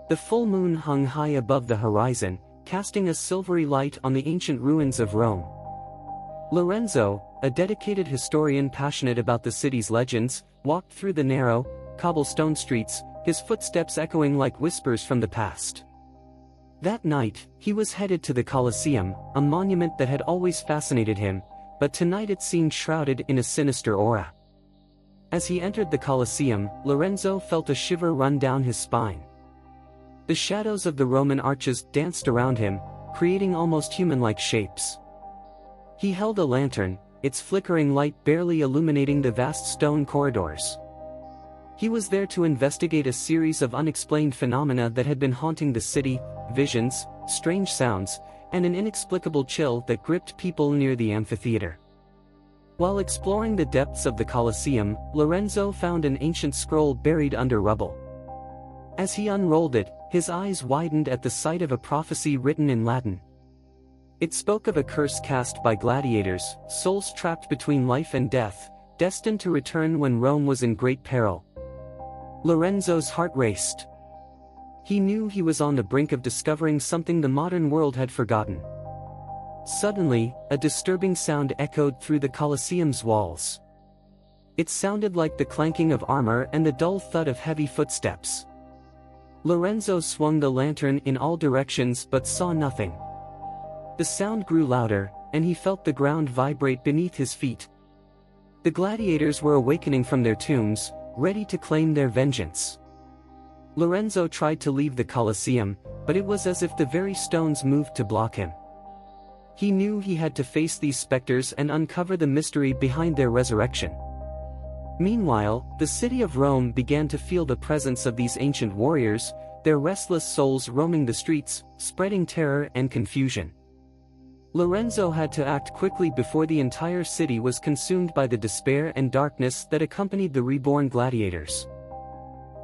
The full moon hung high above the horizon, casting a silvery light on the ancient ruins of Rome. Lorenzo, a dedicated historian passionate about the city's legends, walked through the narrow, cobblestone streets, his footsteps echoing like whispers from the past. That night, he was headed to the Colosseum, a monument that had always fascinated him, but tonight it seemed shrouded in a sinister aura. As he entered the Colosseum, Lorenzo felt a shiver run down his spine. The shadows of the Roman arches danced around him, creating almost human-like shapes. He held a lantern, its flickering light barely illuminating the vast stone corridors. He was there to investigate a series of unexplained phenomena that had been haunting the city: visions, strange sounds, and an inexplicable chill that gripped people near the amphitheater. While exploring the depths of the Colosseum, Lorenzo found an ancient scroll buried under rubble. As he unrolled it, his eyes widened at the sight of a prophecy written in Latin. It spoke of a curse cast by gladiators, souls trapped between life and death, destined to return when Rome was in great peril. Lorenzo's heart raced. He knew he was on the brink of discovering something the modern world had forgotten. Suddenly, a disturbing sound echoed through the Colosseum's walls. It sounded like the clanking of armor and the dull thud of heavy footsteps. Lorenzo swung the lantern in all directions but saw nothing. The sound grew louder, and he felt the ground vibrate beneath his feet. The gladiators were awakening from their tombs, ready to claim their vengeance. Lorenzo tried to leave the Colosseum, but it was as if the very stones moved to block him. He knew he had to face these specters and uncover the mystery behind their resurrection. Meanwhile, the city of Rome began to feel the presence of these ancient warriors, their restless souls roaming the streets, spreading terror and confusion. Lorenzo had to act quickly before the entire city was consumed by the despair and darkness that accompanied the reborn gladiators.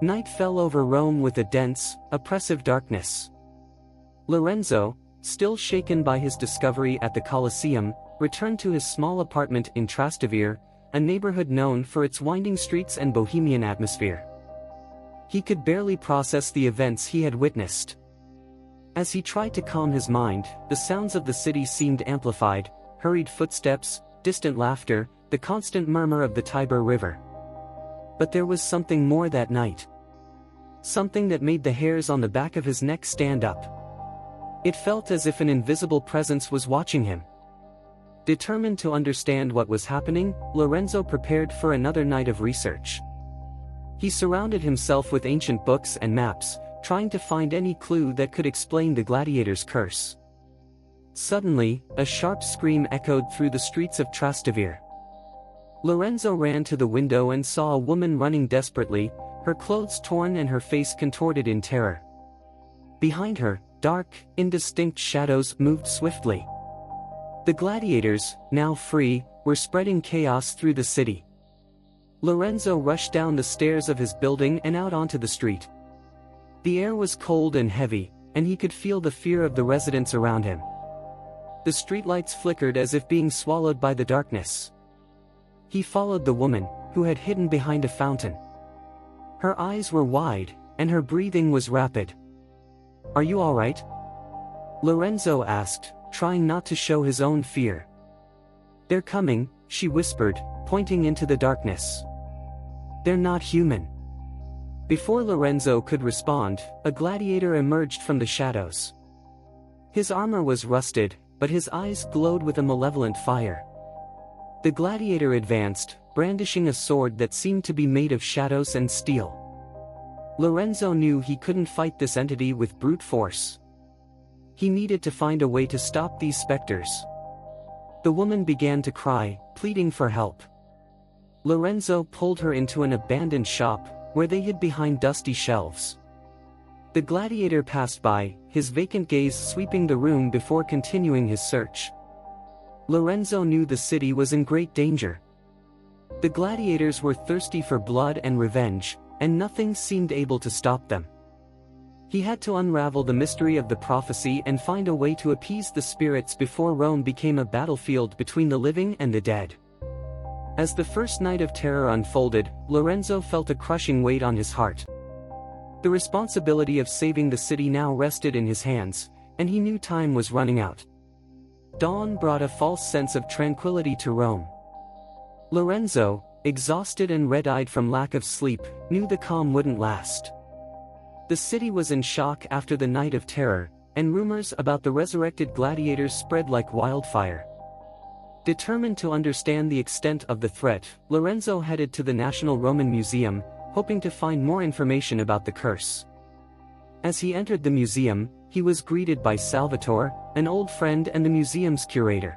Night fell over Rome with a dense, oppressive darkness. Lorenzo, still shaken by his discovery at the Colosseum, returned to his small apartment in Trastevere, a neighborhood known for its winding streets and bohemian atmosphere. He could barely process the events he had witnessed. As he tried to calm his mind, the sounds of the city seemed amplified: hurried footsteps, distant laughter, the constant murmur of the Tiber River. But there was something more that night. Something that made the hairs on the back of his neck stand up. It felt as if an invisible presence was watching him. Determined to understand what was happening, Lorenzo prepared for another night of research. He surrounded himself with ancient books and maps, trying to find any clue that could explain the gladiator's curse. Suddenly, a sharp scream echoed through the streets of Trastevere. Lorenzo ran to the window and saw a woman running desperately, her clothes torn and her face contorted in terror. Behind her, dark, indistinct shadows moved swiftly. The gladiators, now free, were spreading chaos through the city. Lorenzo rushed down the stairs of his building and out onto the street. The air was cold and heavy, and he could feel the fear of the residents around him. The streetlights flickered as if being swallowed by the darkness. He followed the woman, who had hidden behind a fountain. Her eyes were wide, and her breathing was rapid. "Are you all right?" Lorenzo asked, trying not to show his own fear. "They're coming," she whispered, pointing into the darkness. "They're not human." Before Lorenzo could respond, a gladiator emerged from the shadows. His armor was rusted, but his eyes glowed with a malevolent fire. The gladiator advanced, brandishing a sword that seemed to be made of shadows and steel. Lorenzo knew he couldn't fight this entity with brute force. He needed to find a way to stop these specters. The woman began to cry, pleading for help. Lorenzo pulled her into an abandoned shop, where they hid behind dusty shelves. The gladiator passed by, his vacant gaze sweeping the room before continuing his search. Lorenzo knew the city was in great danger. The gladiators were thirsty for blood and revenge, and nothing seemed able to stop them. He had to unravel the mystery of the prophecy and find a way to appease the spirits before Rome became a battlefield between the living and the dead. As the first night of terror unfolded, Lorenzo felt a crushing weight on his heart. The responsibility of saving the city now rested in his hands, and he knew time was running out. Dawn brought a false sense of tranquility to Rome. Lorenzo, exhausted and red-eyed from lack of sleep, knew the calm wouldn't last. The city was in shock after the Night of Terror, and rumors about the resurrected gladiators spread like wildfire. Determined to understand the extent of the threat, Lorenzo headed to the National Roman Museum, hoping to find more information about the curse. As he entered the museum, he was greeted by Salvatore, an old friend and the museum's curator.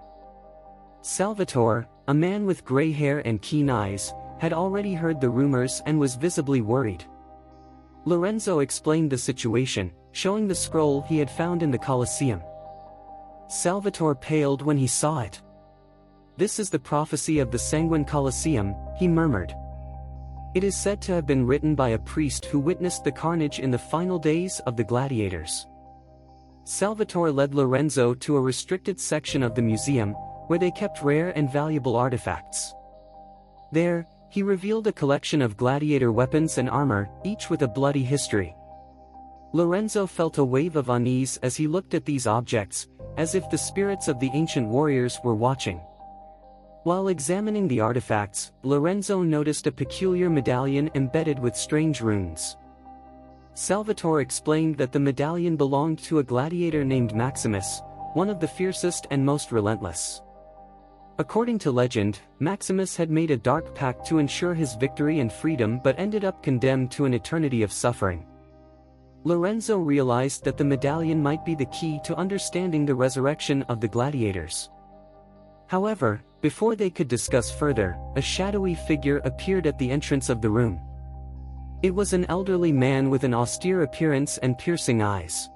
Salvatore, a man with gray hair and keen eyes, had already heard the rumors and was visibly worried. Lorenzo explained the situation, showing the scroll he had found in the Colosseum. Salvatore paled when he saw it. "This is the prophecy of the Sanguine Colosseum," he murmured. "It is said to have been written by a priest who witnessed the carnage in the final days of the gladiators." Salvatore led Lorenzo to a restricted section of the museum, where they kept rare and valuable artifacts. There, he revealed a collection of gladiator weapons and armor, each with a bloody history. Lorenzo felt a wave of unease as he looked at these objects, as if the spirits of the ancient warriors were watching. While examining the artifacts, Lorenzo noticed a peculiar medallion embedded with strange runes. Salvatore explained that the medallion belonged to a gladiator named Maximus, one of the fiercest and most relentless. According to legend, Maximus had made a dark pact to ensure his victory and freedom but ended up condemned to an eternity of suffering. Lorenzo realized that the medallion might be the key to understanding the resurrection of the gladiators. However, before they could discuss further, a shadowy figure appeared at the entrance of the room. It was an elderly man with an austere appearance and piercing eyes.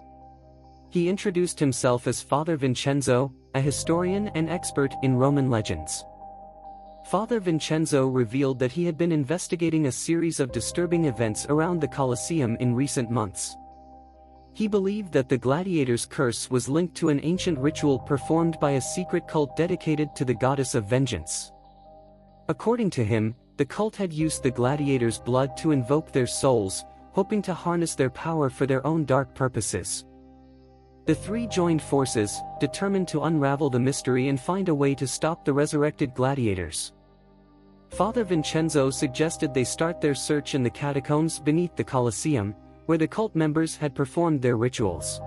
He introduced himself as Father Vincenzo, a historian and expert in Roman legends. Father Vincenzo revealed that he had been investigating a series of disturbing events around the Colosseum in recent months. He believed that the gladiators' curse was linked to an ancient ritual performed by a secret cult dedicated to the goddess of vengeance. According to him, the cult had used the gladiators' blood to invoke their souls, hoping to harness their power for their own dark purposes. The three joined forces, determined to unravel the mystery and find a way to stop the resurrected gladiators. Father Vincenzo suggested they start their search in the catacombs beneath the Colosseum, where the cult members had performed their rituals.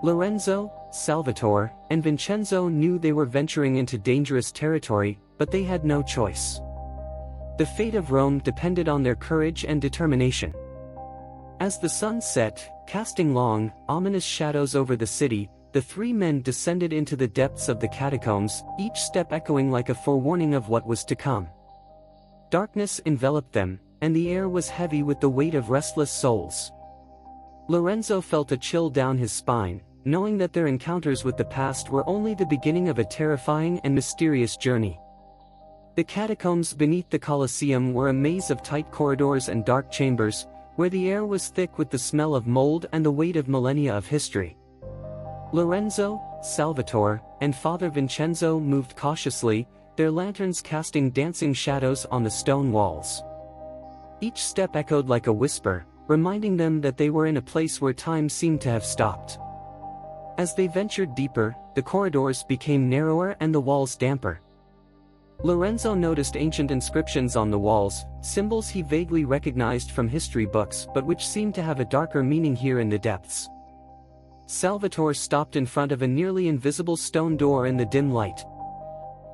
Lorenzo, Salvatore, and Vincenzo knew they were venturing into dangerous territory, but they had no choice. The fate of Rome depended on their courage and determination. As the sun set, casting long, ominous shadows over the city, the three men descended into the depths of the catacombs, each step echoing like a forewarning of what was to come. Darkness enveloped them, and the air was heavy with the weight of restless souls. Lorenzo felt a chill down his spine, knowing that their encounters with the past were only the beginning of a terrifying and mysterious journey. The catacombs beneath the Colosseum were a maze of tight corridors and dark chambers, where the air was thick with the smell of mold and the weight of millennia of history. Lorenzo, Salvatore, and Father Vincenzo moved cautiously, their lanterns casting dancing shadows on the stone walls. Each step echoed like a whisper, reminding them that they were in a place where time seemed to have stopped. As they ventured deeper, the corridors became narrower and the walls damper. Lorenzo noticed ancient inscriptions on the walls, symbols he vaguely recognized from history books but which seemed to have a darker meaning here in the depths. Salvatore stopped in front of a nearly invisible stone door in the dim light.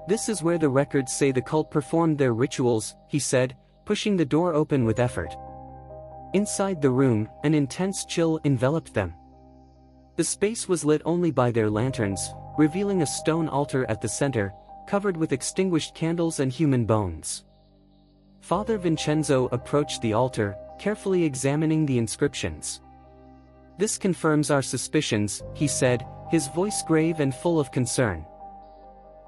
"This is where the records say the cult performed their rituals," he said, pushing the door open with effort. Inside the room, an intense chill enveloped them. The space was lit only by their lanterns, revealing a stone altar at the center, covered with extinguished candles and human bones. Father Vincenzo approached the altar, carefully examining the inscriptions. "This confirms our suspicions," he said, his voice grave and full of concern.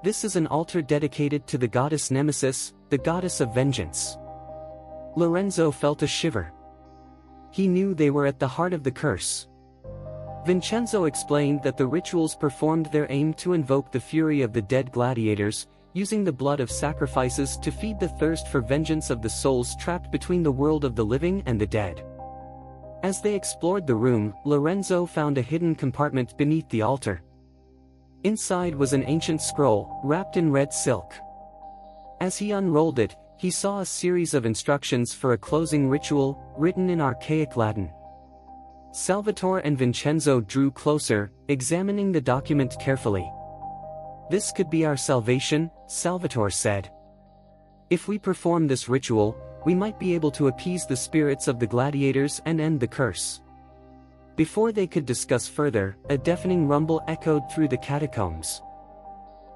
"This is an altar dedicated to the goddess Nemesis, the goddess of vengeance." Lorenzo felt a shiver. He knew they were at the heart of the curse. Vincenzo explained that the rituals performed their aim to invoke the fury of the dead gladiators, using the blood of sacrifices to feed the thirst for vengeance of the souls trapped between the world of the living and the dead. As they explored the room, Lorenzo found a hidden compartment beneath the altar. Inside was an ancient scroll, wrapped in red silk. As he unrolled it, he saw a series of instructions for a closing ritual, written in archaic Latin. Salvatore and Vincenzo drew closer, examining the document carefully. "This could be our salvation," Salvatore said. "If we perform this ritual, we might be able to appease the spirits of the gladiators and end the curse." Before they could discuss further, a deafening rumble echoed through the catacombs.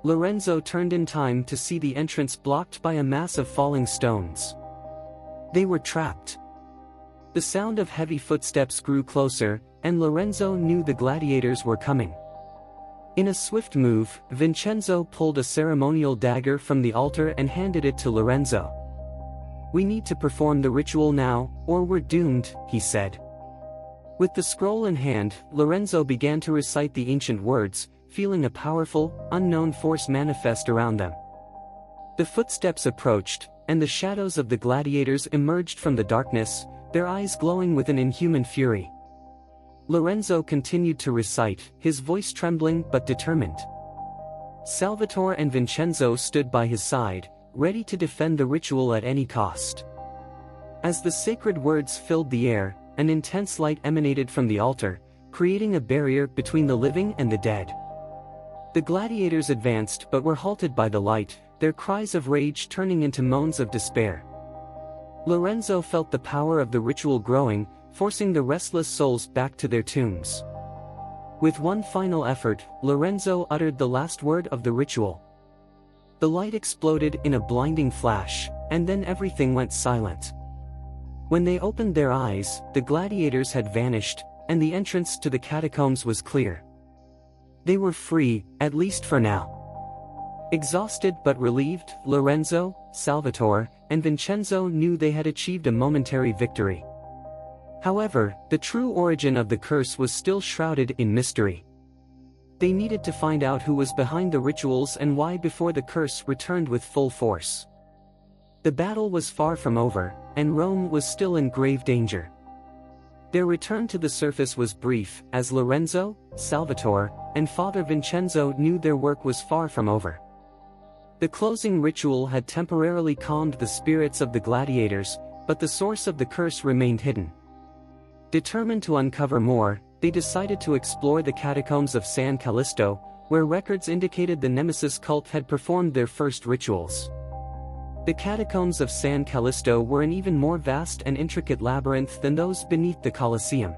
Lorenzo turned in time to see the entrance blocked by a mass of falling stones. They were trapped. The sound of heavy footsteps grew closer, and Lorenzo knew the gladiators were coming. In a swift move, Vincenzo pulled a ceremonial dagger from the altar and handed it to Lorenzo. "We need to perform the ritual now, or we're doomed," he said. With the scroll in hand, Lorenzo began to recite the ancient words, feeling a powerful, unknown force manifest around them. The footsteps approached, and the shadows of the gladiators emerged from the darkness, their eyes glowing with an inhuman fury. Lorenzo continued to recite, his voice trembling but determined. Salvatore and Vincenzo stood by his side, ready to defend the ritual at any cost. As the sacred words filled the air, an intense light emanated from the altar, creating a barrier between the living and the dead. The gladiators advanced but were halted by the light, their cries of rage turning into moans of despair. Lorenzo felt the power of the ritual growing, forcing the restless souls back to their tombs. With one final effort, Lorenzo uttered the last word of the ritual. The light exploded in a blinding flash, and then everything went silent. When they opened their eyes, the gladiators had vanished, and the entrance to the catacombs was clear. They were free, at least for now. Exhausted but relieved, Lorenzo, Salvatore, and Vincenzo knew they had achieved a momentary victory. However, the true origin of the curse was still shrouded in mystery. They needed to find out who was behind the rituals and why before the curse returned with full force. The battle was far from over, and Rome was still in grave danger. Their return to the surface was brief, as Lorenzo, Salvatore, and Father Vincenzo knew their work was far from over. The closing ritual had temporarily calmed the spirits of the gladiators, but the source of the curse remained hidden. Determined to uncover more, they decided to explore the catacombs of San Callisto, where records indicated the Nemesis cult had performed their first rituals. The catacombs of San Callisto were an even more vast and intricate labyrinth than those beneath the Colosseum.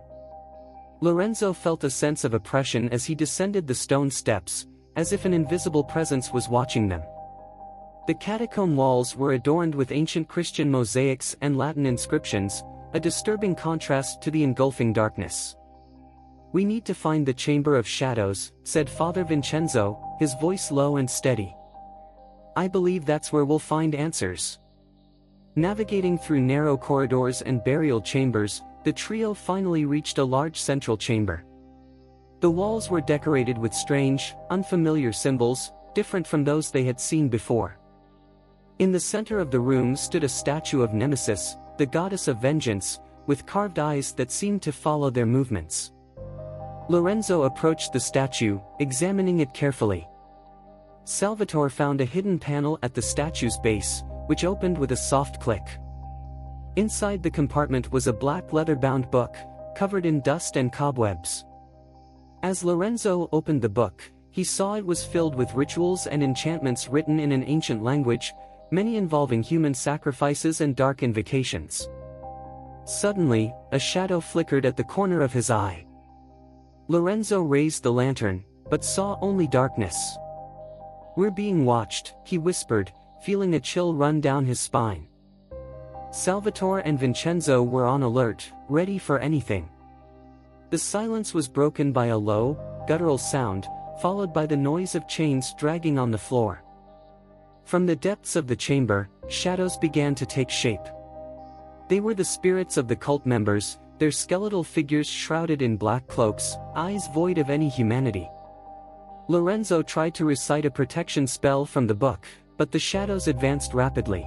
Lorenzo felt a sense of oppression as he descended the stone steps, as if an invisible presence was watching them. The catacomb walls were adorned with ancient Christian mosaics and Latin inscriptions, a disturbing contrast to the engulfing darkness. "We need to find the Chamber of Shadows," said Father Vincenzo, his voice low and steady. "I believe that's where we'll find answers." Navigating through narrow corridors and burial chambers, the trio finally reached a large central chamber. The walls were decorated with strange, unfamiliar symbols, different from those they had seen before. In the center of the room stood a statue of Nemesis, the goddess of vengeance, with carved eyes that seemed to follow their movements. Lorenzo approached the statue, examining it carefully. Salvatore found a hidden panel at the statue's base, which opened with a soft click. Inside the compartment was a black leather-bound book, covered in dust and cobwebs. As Lorenzo opened the book, he saw it was filled with rituals and enchantments written in an ancient language, many involving human sacrifices and dark invocations. Suddenly, a shadow flickered at the corner of his eye. Lorenzo raised the lantern, but saw only darkness. "We're being watched," he whispered, feeling a chill run down his spine. Salvatore and Vincenzo were on alert, ready for anything. The silence was broken by a low, guttural sound, followed by the noise of chains dragging on the floor. From the depths of the chamber, shadows began to take shape. They were the spirits of the cult members, their skeletal figures shrouded in black cloaks, eyes void of any humanity. Lorenzo tried to recite a protection spell from the book, but the shadows advanced rapidly.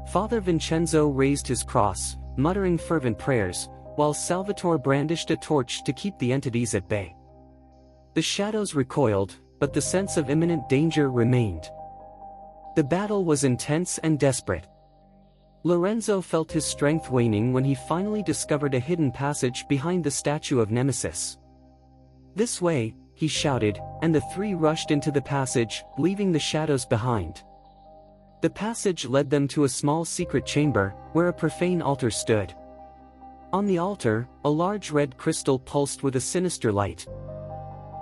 Father Vincenzo raised his cross, muttering fervent prayers, while Salvatore brandished a torch to keep the entities at bay. The shadows recoiled, but the sense of imminent danger remained. The battle was intense and desperate. Lorenzo felt his strength waning when he finally discovered a hidden passage behind the statue of Nemesis. "This way," he shouted, and the three rushed into the passage, leaving the shadows behind. The passage led them to a small secret chamber, where a profane altar stood. On the altar, a large red crystal pulsed with a sinister light.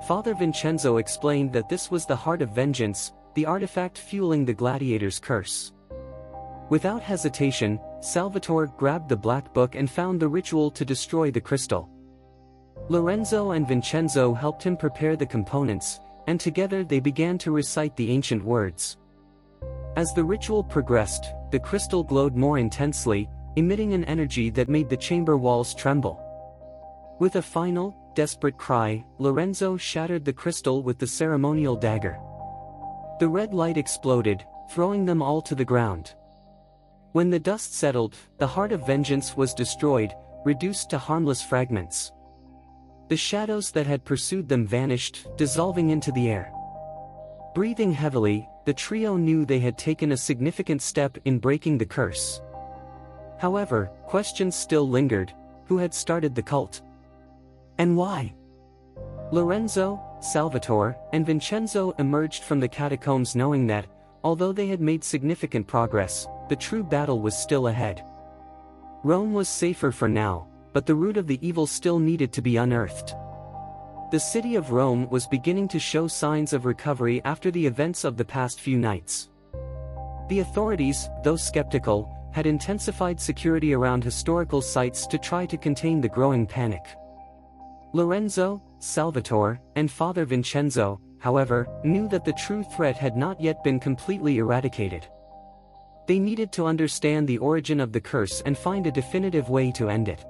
Father Vincenzo explained that this was the Heart of Vengeance, the artifact fueling the gladiator's curse. Without hesitation, Salvatore grabbed the black book and found the ritual to destroy the crystal. Lorenzo and Vincenzo helped him prepare the components, and together they began to recite the ancient words. As the ritual progressed, the crystal glowed more intensely, emitting an energy that made the chamber walls tremble. With a final, desperate cry, Lorenzo shattered the crystal with the ceremonial dagger. The red light exploded, throwing them all to the ground. When the dust settled, the Heart of Vengeance was destroyed, reduced to harmless fragments. The shadows that had pursued them vanished, dissolving into the air. Breathing heavily, the trio knew they had taken a significant step in breaking the curse. However, questions still lingered: who had started the cult? And why? Lorenzo, Salvatore, and Vincenzo emerged from the catacombs knowing that, although they had made significant progress, the true battle was still ahead. Rome was safer for now, but the root of the evil still needed to be unearthed. The city of Rome was beginning to show signs of recovery after the events of the past few nights. The authorities, though skeptical, had intensified security around historical sites to try to contain the growing panic. Lorenzo, Salvatore, and Father Vincenzo, however, knew that the true threat had not yet been completely eradicated. They needed to understand the origin of the curse and find a definitive way to end it.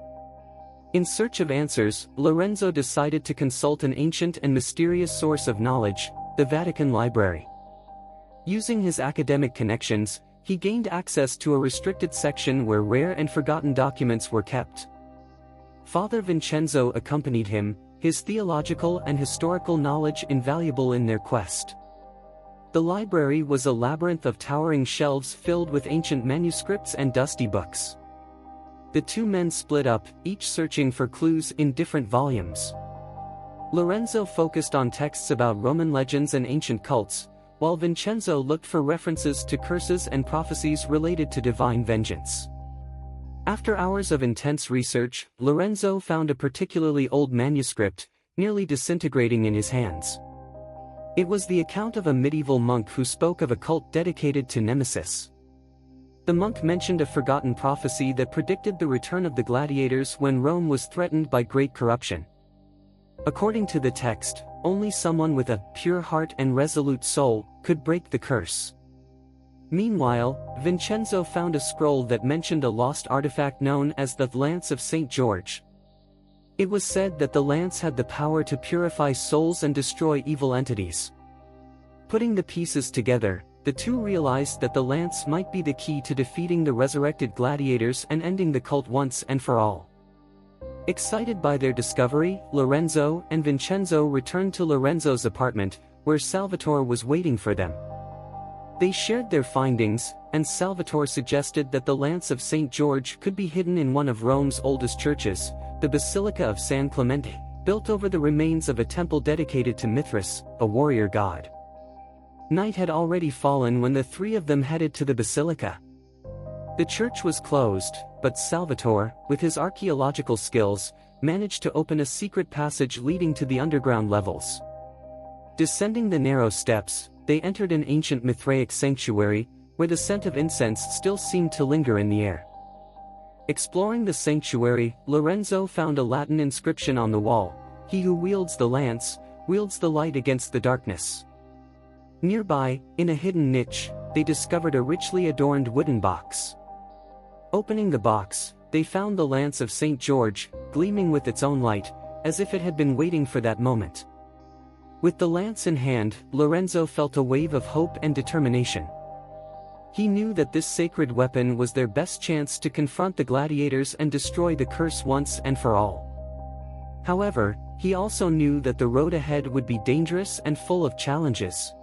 In search of answers, Lorenzo decided to consult an ancient and mysterious source of knowledge, the Vatican Library. Using his academic connections, he gained access to a restricted section where rare and forgotten documents were kept. Father Vincenzo accompanied him, his theological and historical knowledge invaluable in their quest. The library was a labyrinth of towering shelves filled with ancient manuscripts and dusty books. The two men split up, each searching for clues in different volumes. Lorenzo focused on texts about Roman legends and ancient cults, while Vincenzo looked for references to curses and prophecies related to divine vengeance. After hours of intense research, Lorenzo found a particularly old manuscript, nearly disintegrating in his hands. It was the account of a medieval monk who spoke of a cult dedicated to Nemesis. The monk mentioned a forgotten prophecy that predicted the return of the gladiators when Rome was threatened by great corruption. According to the text, only someone with a pure heart and resolute soul could break the curse. Meanwhile, Vincenzo found a scroll that mentioned a lost artifact known as the Lance of St. George. It was said that the lance had the power to purify souls and destroy evil entities. Putting the pieces together, the two realized that the lance might be the key to defeating the resurrected gladiators and ending the cult once and for all. Excited by their discovery, Lorenzo and Vincenzo returned to Lorenzo's apartment, where Salvatore was waiting for them. They shared their findings, and Salvatore suggested that the Lance of St. George could be hidden in one of Rome's oldest churches, the Basilica of San Clemente, built over the remains of a temple dedicated to Mithras, a warrior god. Night had already fallen when the three of them headed to the basilica. The church was closed, but Salvatore, with his archaeological skills, managed to open a secret passage leading to the underground levels. Descending the narrow steps, they entered an ancient Mithraic sanctuary, where the scent of incense still seemed to linger in the air. Exploring the sanctuary, Lorenzo found a Latin inscription on the wall: "He who wields the lance, wields the light against the darkness." Nearby, in a hidden niche, they discovered a richly adorned wooden box. Opening the box, they found the Lance of St. George, gleaming with its own light, as if it had been waiting for that moment. With the lance in hand, Lorenzo felt a wave of hope and determination. He knew that this sacred weapon was their best chance to confront the gladiators and destroy the curse once and for all. However, he also knew that the road ahead would be dangerous and full of challenges.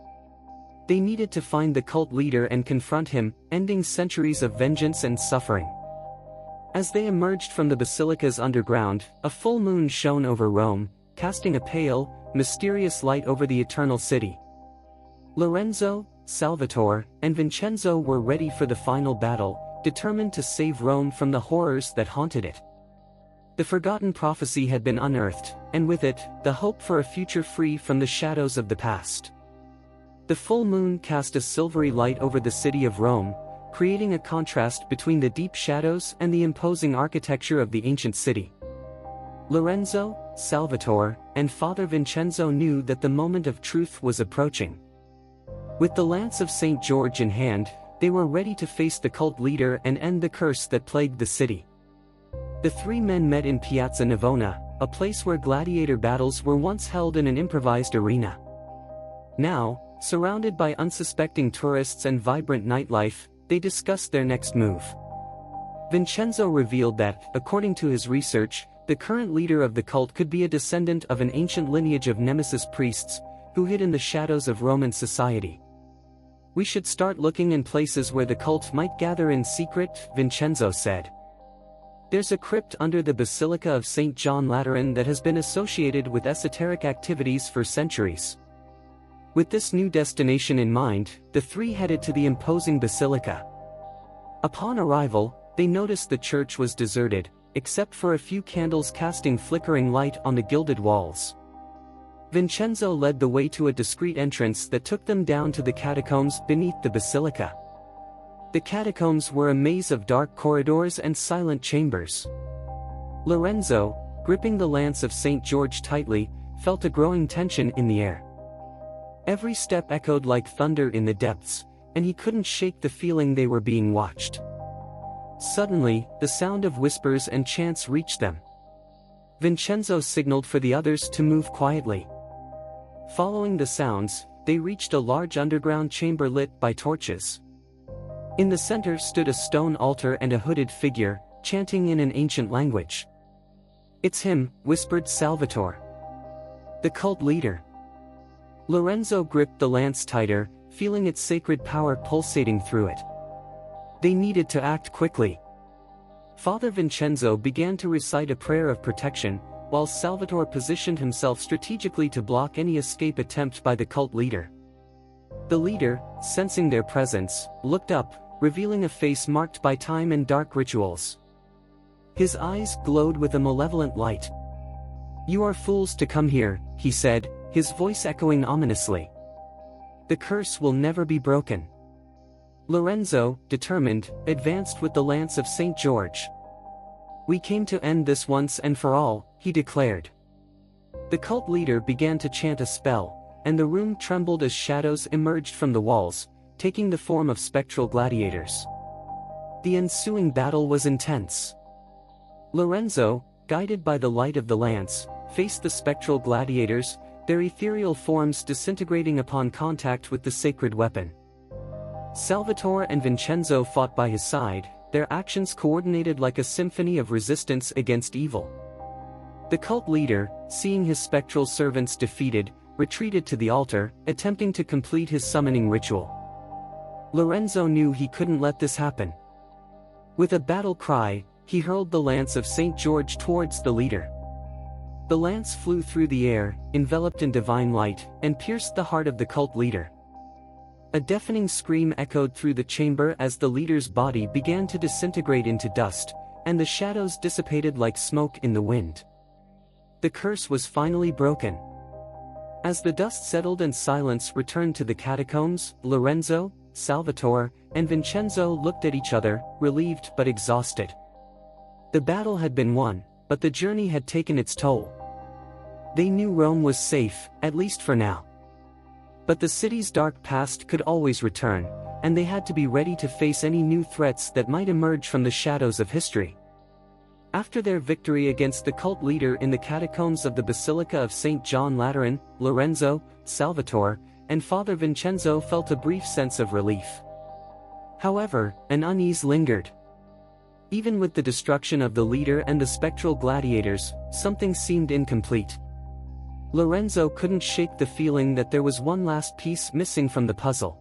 They needed to find the cult leader and confront him, ending centuries of vengeance and suffering. As they emerged from the basilica's underground, a full moon shone over Rome, casting a pale, mysterious light over the eternal city. Lorenzo, Salvatore, and Vincenzo were ready for the final battle, determined to save Rome from the horrors that haunted it. The forgotten prophecy had been unearthed, and with it, the hope for a future free from the shadows of the past. The full moon cast a silvery light over the city of Rome, creating a contrast between the deep shadows and the imposing architecture of the ancient city. Lorenzo, Salvatore, and Father Vincenzo knew that the moment of truth was approaching. With the lance of St. George in hand, they were ready to face the cult leader and end the curse that plagued the city. The three men met in Piazza Navona, a place where gladiator battles were once held in an improvised arena. Now, surrounded by unsuspecting tourists and vibrant nightlife, they discussed their next move. Vincenzo revealed that, according to his research, the current leader of the cult could be a descendant of an ancient lineage of Nemesis priests, who hid in the shadows of Roman society. "We should start looking in places where the cult might gather in secret," Vincenzo said. "There's a crypt under the Basilica of St. John Lateran that has been associated with esoteric activities for centuries." With this new destination in mind, the three headed to the imposing basilica. Upon arrival, they noticed the church was deserted, except for a few candles casting flickering light on the gilded walls. Vincenzo led the way to a discreet entrance that took them down to the catacombs beneath the basilica. The catacombs were a maze of dark corridors and silent chambers. Lorenzo, gripping the lance of St. George tightly, felt a growing tension in the air. Every step echoed like thunder in the depths, and he couldn't shake the feeling they were being watched. Suddenly, the sound of whispers and chants reached them. Vincenzo signaled for the others to move quietly. Following the sounds, they reached a large underground chamber lit by torches. In the center stood a stone altar and a hooded figure, chanting in an ancient language. "It's him," whispered Salvatore. "The cult leader." Lorenzo gripped the lance tighter, feeling its sacred power pulsating through it. They needed to act quickly. Father Vincenzo began to recite a prayer of protection, while Salvatore positioned himself strategically to block any escape attempt by the cult leader. The leader, sensing their presence, looked up, revealing a face marked by time and dark rituals. His eyes glowed with a malevolent light. "You are fools to come here," he said, his voice echoing ominously. "The curse will never be broken." Lorenzo, determined, advanced with the lance of St. George. "We came to end this once and for all," he declared. The cult leader began to chant a spell, and the room trembled as shadows emerged from the walls, taking the form of spectral gladiators. The ensuing battle was intense. Lorenzo, guided by the light of the lance, faced the spectral gladiators, their ethereal forms disintegrating upon contact with the sacred weapon. Salvatore and Vincenzo fought by his side, their actions coordinated like a symphony of resistance against evil. The cult leader, seeing his spectral servants defeated, retreated to the altar, attempting to complete his summoning ritual. Lorenzo knew he couldn't let this happen. With a battle cry, he hurled the lance of St. George towards the leader. The lance flew through the air, enveloped in divine light, and pierced the heart of the cult leader. A deafening scream echoed through the chamber as the leader's body began to disintegrate into dust, and the shadows dissipated like smoke in the wind. The curse was finally broken. As the dust settled and silence returned to the catacombs, Lorenzo, Salvatore, and Vincenzo looked at each other, relieved but exhausted. The battle had been won, but the journey had taken its toll. They knew Rome was safe, at least for now. But the city's dark past could always return, and they had to be ready to face any new threats that might emerge from the shadows of history. After their victory against the cult leader in the catacombs of the Basilica of St. John Lateran, Lorenzo, Salvatore, and Father Vincenzo felt a brief sense of relief. However, an unease lingered. Even with the destruction of the leader and the spectral gladiators, something seemed incomplete. Lorenzo couldn't shake the feeling that there was one last piece missing from the puzzle.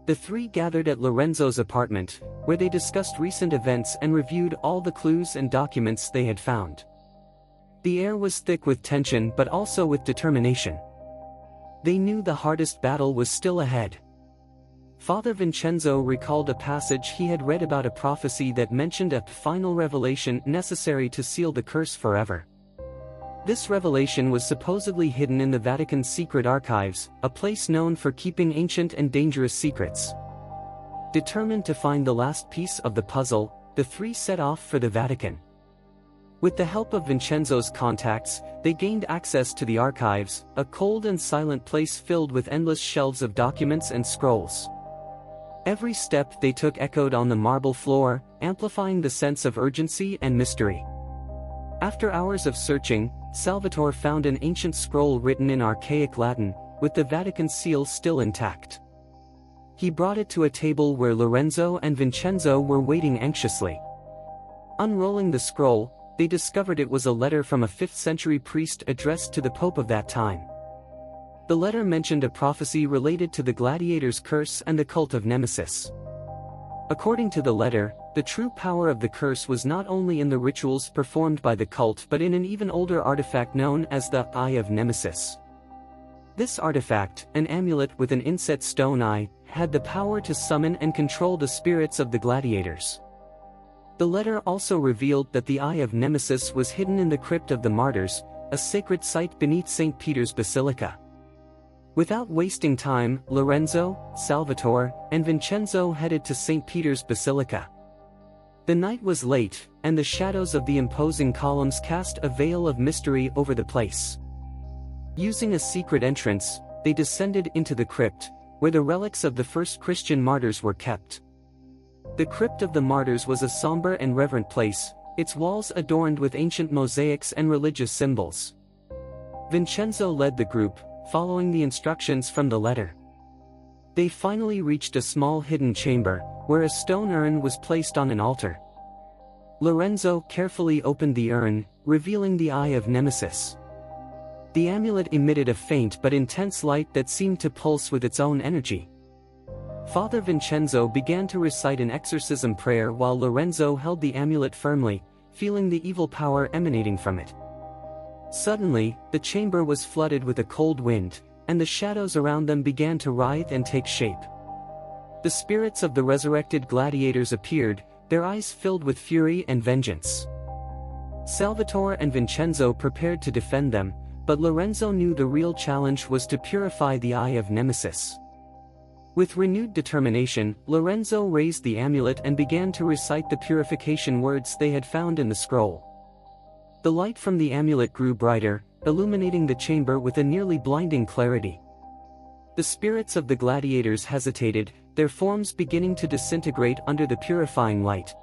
The three gathered at Lorenzo's apartment, where they discussed recent events and reviewed all the clues and documents they had found. The air was thick with tension but also with determination. They knew the hardest battle was still ahead. Father Vincenzo recalled a passage he had read about a prophecy that mentioned a final revelation necessary to seal the curse forever. This revelation was supposedly hidden in the Vatican's secret archives, a place known for keeping ancient and dangerous secrets. Determined to find the last piece of the puzzle, the three set off for the Vatican. With the help of Vincenzo's contacts, they gained access to the archives, a cold and silent place filled with endless shelves of documents and scrolls. Every step they took echoed on the marble floor, amplifying the sense of urgency and mystery. After hours of searching, Salvatore found an ancient scroll written in archaic Latin, with the Vatican seal still intact. He brought it to a table where Lorenzo and Vincenzo were waiting anxiously. Unrolling the scroll, they discovered it was a letter from a 5th-century priest addressed to the Pope of that time. The letter mentioned a prophecy related to the gladiator's curse and the cult of Nemesis. According to the letter, the true power of the curse was not only in the rituals performed by the cult but in an even older artifact known as the Eye of Nemesis. This artifact, an amulet with an inset stone eye, had the power to summon and control the spirits of the gladiators. The letter also revealed that the Eye of Nemesis was hidden in the Crypt of the Martyrs, a sacred site beneath St. Peter's Basilica. Without wasting time, Lorenzo, Salvatore, and Vincenzo headed to St. Peter's Basilica. The night was late, and the shadows of the imposing columns cast a veil of mystery over the place. Using a secret entrance, they descended into the crypt, where the relics of the first Christian martyrs were kept. The Crypt of the Martyrs was a somber and reverent place, its walls adorned with ancient mosaics and religious symbols. Vincenzo led the group, following the instructions from the letter. They finally reached a small hidden chamber, where a stone urn was placed on an altar. Lorenzo carefully opened the urn, revealing the Eye of Nemesis. The amulet emitted a faint but intense light that seemed to pulse with its own energy. Father Vincenzo began to recite an exorcism prayer while Lorenzo held the amulet firmly, feeling the evil power emanating from it. Suddenly, the chamber was flooded with a cold wind, and the shadows around them began to writhe and take shape. The spirits of the resurrected gladiators appeared, their eyes filled with fury and vengeance. Salvatore and Vincenzo prepared to defend them, but Lorenzo knew the real challenge was to purify the Eye of Nemesis. With renewed determination, Lorenzo raised the amulet and began to recite the purification words they had found in the scroll. The light from the amulet grew brighter, illuminating the chamber with a nearly blinding clarity. The spirits of the gladiators hesitated, their forms beginning to disintegrate under the purifying light.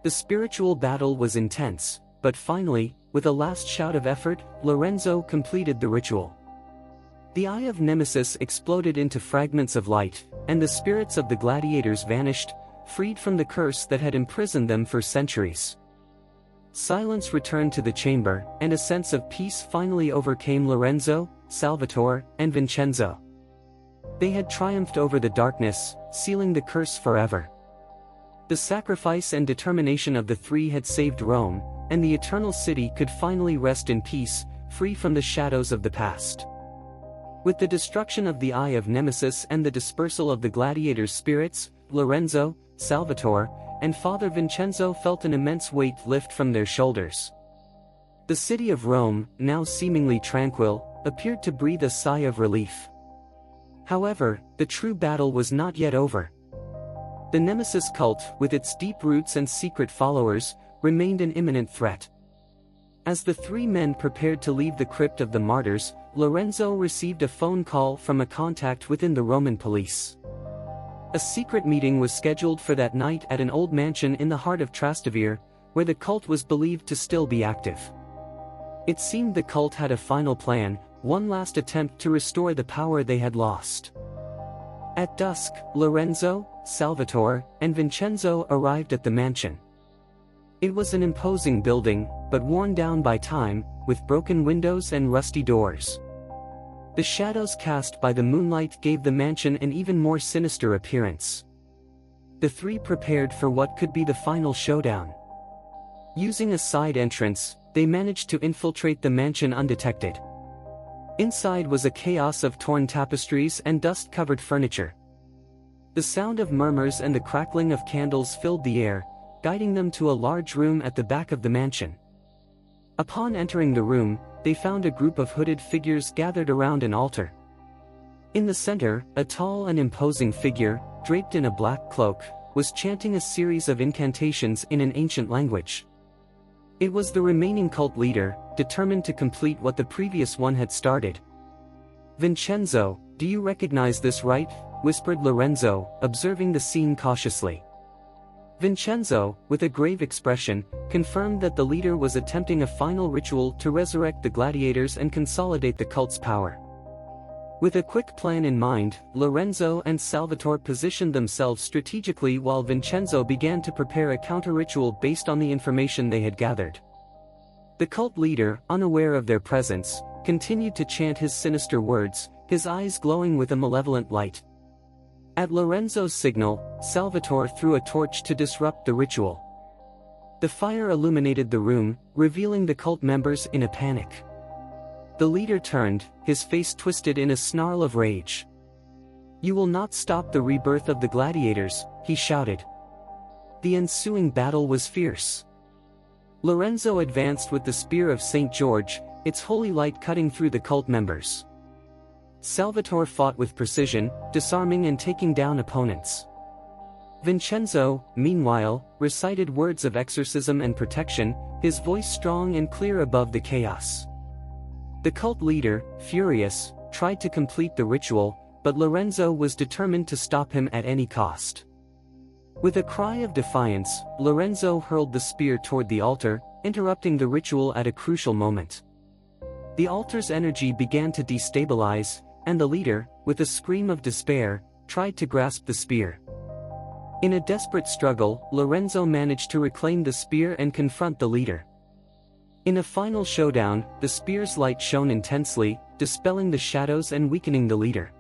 The spiritual battle was intense, but finally, with a last shout of effort, Lorenzo completed the ritual. The Eye of Nemesis exploded into fragments of light, and the spirits of the gladiators vanished, freed from the curse that had imprisoned them for centuries. Silence returned to the chamber, and a sense of peace finally overcame Lorenzo, Salvatore, and Vincenzo. They had triumphed over the darkness, sealing the curse forever. The sacrifice and determination of the three had saved Rome, and the Eternal City could finally rest in peace, free from the shadows of the past. With the destruction of the Eye of Nemesis and the dispersal of the gladiators' spirits, Lorenzo, Salvatore, and Father Vincenzo felt an immense weight lift from their shoulders. The city of Rome, now seemingly tranquil, appeared to breathe a sigh of relief. However, the true battle was not yet over. The Nemesis cult, with its deep roots and secret followers, remained an imminent threat. As the three men prepared to leave the Crypt of the Martyrs, Lorenzo received a phone call from a contact within the Roman police. A secret meeting was scheduled for that night at an old mansion in the heart of Trastevere, where the cult was believed to still be active. It seemed the cult had a final plan, one last attempt to restore the power they had lost. At dusk, Lorenzo, Salvatore, and Vincenzo arrived at the mansion. It was an imposing building, but worn down by time, with broken windows and rusty doors. The shadows cast by the moonlight gave the mansion an even more sinister appearance. The three prepared for what could be the final showdown. Using a side entrance, they managed to infiltrate the mansion undetected. Inside was a chaos of torn tapestries and dust-covered furniture. The sound of murmurs and the crackling of candles filled the air, guiding them to a large room at the back of the mansion. Upon entering the room, they found a group of hooded figures gathered around an altar. In the center, a tall and imposing figure, draped in a black cloak, was chanting a series of incantations in an ancient language. It was the remaining cult leader, determined to complete what the previous one had started. "Vincenzo, do you recognize this rite?" whispered Lorenzo, observing the scene cautiously. Vincenzo, with a grave expression, confirmed that the leader was attempting a final ritual to resurrect the gladiators and consolidate the cult's power. With a quick plan in mind, Lorenzo and Salvatore positioned themselves strategically while Vincenzo began to prepare a counter-ritual based on the information they had gathered. The cult leader, unaware of their presence, continued to chant his sinister words, his eyes glowing with a malevolent light. At Lorenzo's signal, Salvatore threw a torch to disrupt the ritual. The fire illuminated the room, revealing the cult members in a panic. The leader turned, his face twisted in a snarl of rage. "You will not stop the rebirth of the gladiators," he shouted. The ensuing battle was fierce. Lorenzo advanced with the spear of St. George, its holy light cutting through the cult members. Salvatore fought with precision, disarming and taking down opponents. Vincenzo, meanwhile, recited words of exorcism and protection, his voice strong and clear above the chaos. The cult leader, furious, tried to complete the ritual, but Lorenzo was determined to stop him at any cost. With a cry of defiance, Lorenzo hurled the spear toward the altar, interrupting the ritual at a crucial moment. The altar's energy began to destabilize, and the leader, with a scream of despair, tried to grasp the spear. In a desperate struggle, Lorenzo managed to reclaim the spear and confront the leader. In a final showdown, the spear's light shone intensely, dispelling the shadows and weakening the leader.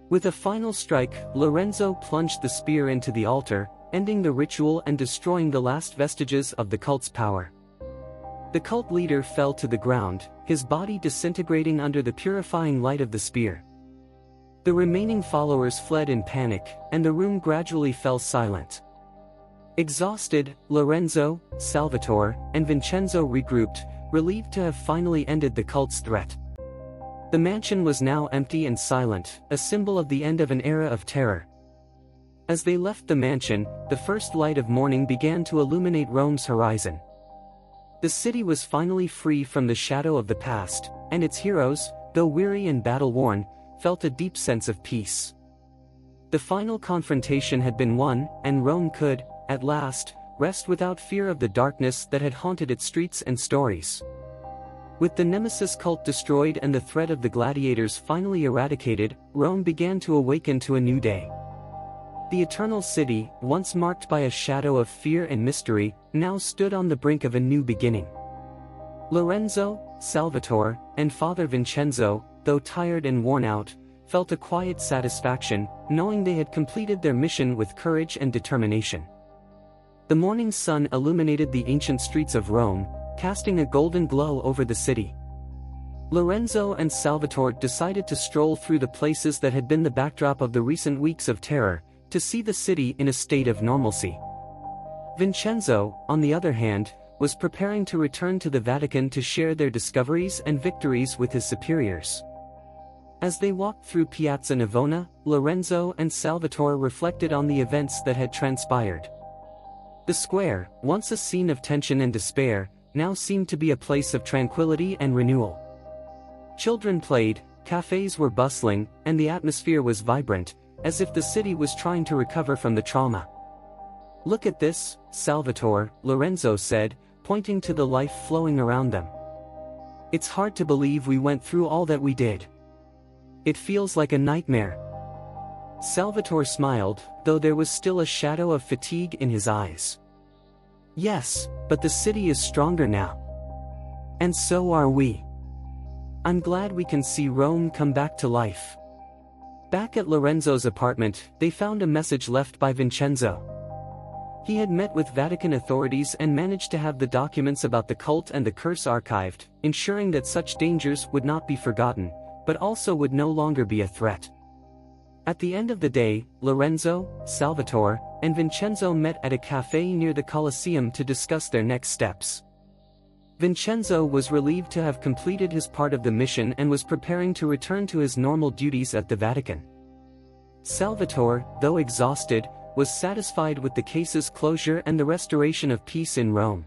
With a final strike, Lorenzo plunged the spear into the altar, ending the ritual and destroying the last vestiges of the cult's power. The cult leader fell to the ground, his body disintegrating under the purifying light of the spear. The remaining followers fled in panic, and the room gradually fell silent. Exhausted, Lorenzo, Salvatore, and Vincenzo regrouped, relieved to have finally ended the cult's threat. The mansion was now empty and silent, a symbol of the end of an era of terror. As they left the mansion, the first light of morning began to illuminate Rome's horizon. The city was finally free from the shadow of the past, and its heroes, though weary and battle-worn, felt a deep sense of peace. The final confrontation had been won, and Rome could, at last, rest without fear of the darkness that had haunted its streets and stories. With the Nemesis cult destroyed and the threat of the gladiators finally eradicated, Rome began to awaken to a new day. The Eternal City, once marked by a shadow of fear and mystery, now stood on the brink of a new beginning. Lorenzo, Salvatore, and Father Vincenzo, though tired and worn out, felt a quiet satisfaction, knowing they had completed their mission with courage and determination. The morning sun illuminated the ancient streets of Rome, casting a golden glow over the city. Lorenzo and Salvatore decided to stroll through the places that had been the backdrop of the recent weeks of terror, to see the city in a state of normalcy. Vincenzo, on the other hand, was preparing to return to the Vatican to share their discoveries and victories with his superiors. As they walked through Piazza Navona, Lorenzo and Salvatore reflected on the events that had transpired. The square, once a scene of tension and despair, now seemed to be a place of tranquility and renewal. Children played, cafes were bustling, and the atmosphere was vibrant, as if the city was trying to recover from the trauma. "Look at this, Salvatore," Lorenzo said, pointing to the life flowing around them. "It's hard to believe we went through all that we did. It feels like a nightmare." Salvatore smiled, though there was still a shadow of fatigue in his eyes. Yes, but the city is stronger now. And so are we. I'm glad we can see Rome come back to life. Back at Lorenzo's apartment, they found a message left by Vincenzo. He had met with Vatican authorities and managed to have the documents about the cult and the curse archived, ensuring that such dangers would not be forgotten, but also would no longer be a threat. At the end of the day, Lorenzo, Salvatore, and Vincenzo met at a cafe near the Colosseum to discuss their next steps. Vincenzo was relieved to have completed his part of the mission and was preparing to return to his normal duties at the Vatican. Salvatore, though exhausted, was satisfied with the case's closure and the restoration of peace in Rome.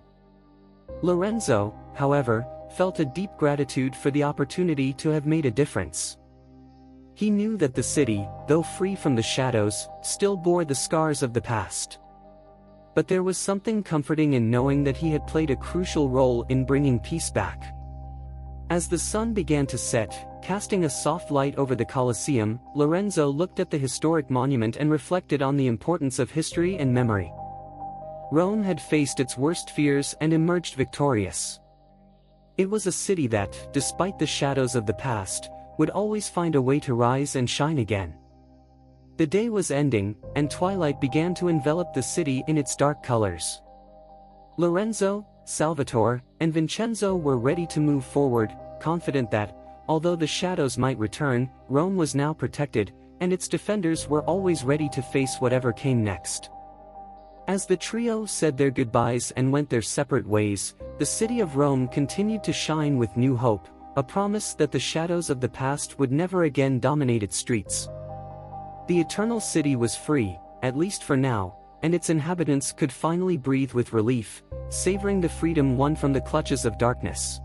Lorenzo, however, felt a deep gratitude for the opportunity to have made a difference. He knew that the city, though free from the shadows, still bore the scars of the past. But there was something comforting in knowing that he had played a crucial role in bringing peace back. As the sun began to set, casting a soft light over the Colosseum, Lorenzo looked at the historic monument and reflected on the importance of history and memory. Rome had faced its worst fears and emerged victorious. It was a city that, despite the shadows of the past, would always find a way to rise and shine again. The day was ending, and twilight began to envelop the city in its dark colors. Lorenzo, Salvatore, and Vincenzo were ready to move forward, confident that, although the shadows might return, Rome was now protected, and its defenders were always ready to face whatever came next. As the trio said their goodbyes and went their separate ways, the city of Rome continued to shine with new hope, a promise that the shadows of the past would never again dominate its streets. The Eternal City was free, at least for now, and its inhabitants could finally breathe with relief, savoring the freedom won from the clutches of darkness.